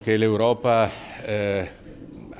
Che l'Europa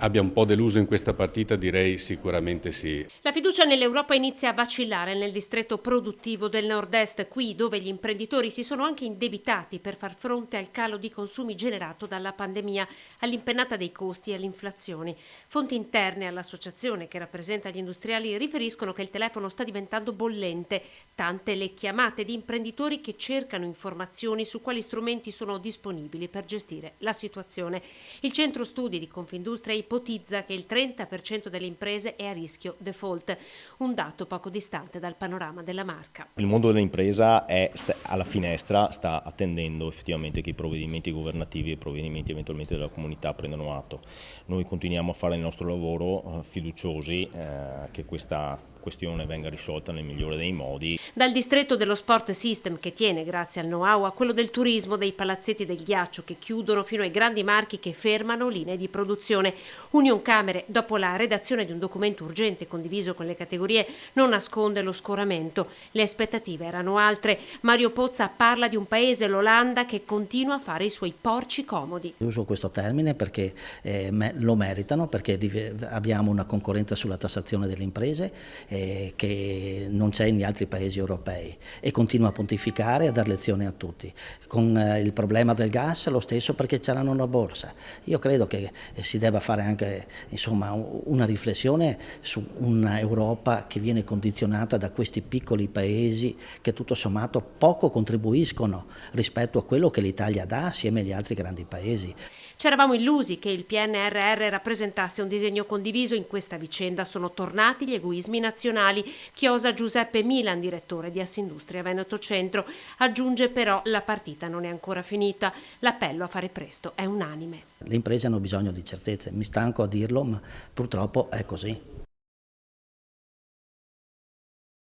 abbia un po' deluso in questa partita, direi sicuramente sì. La fiducia nell'Europa inizia a vacillare nel distretto produttivo del nord-est, qui dove gli imprenditori si sono anche indebitati per far fronte al calo di consumi generato dalla pandemia, all'impennata dei costi e all'inflazione. Fonti interne all'associazione che rappresenta gli industriali riferiscono che il telefono sta diventando bollente, tante le chiamate di imprenditori che cercano informazioni su quali strumenti sono disponibili per gestire la situazione. Il centro studi di Confindustria ipotizza che il 30% delle imprese è a rischio default, un dato poco distante dal panorama della Marca. Il mondo dell'impresa è alla finestra, sta attendendo effettivamente che i provvedimenti governativi e i provvedimenti eventualmente della comunità prendano atto. Noi continuiamo a fare il nostro lavoro fiduciosi che questa questione venga risolta nel migliore dei modi. Dal distretto dello sport system, che tiene grazie al know-how, a quello del turismo, dei palazzetti del ghiaccio che chiudono, fino ai grandi marchi che fermano linee di produzione. Unioncamere, dopo la redazione di un documento urgente condiviso con le categorie, non nasconde lo scoramento. Le aspettative erano altre. Mario Pozza parla di un paese, l'Olanda, che continua a fare i suoi porci comodi. Uso questo termine perché lo meritano, perché abbiamo una concorrenza sulla tassazione delle imprese che non c'è negli altri paesi europei, e continua a pontificare e a dar lezioni a tutti. Con il problema del gas lo stesso, perché c'erano una borsa. Io credo che si debba fare anche una riflessione su un'Europa che viene condizionata da questi piccoli paesi che tutto sommato poco contribuiscono rispetto a quello che l'Italia dà assieme agli altri grandi paesi. C'eravamo illusi che il PNRR rappresentasse un disegno condiviso. In questa vicenda sono tornati gli egoismi nazionali, chiosa Giuseppe Milan, direttore di Assindustria Veneto Centro. Aggiunge però: la partita non è ancora finita, l'appello a fare presto è unanime. Le imprese hanno bisogno di certezze, mi stanco a dirlo, ma purtroppo è così.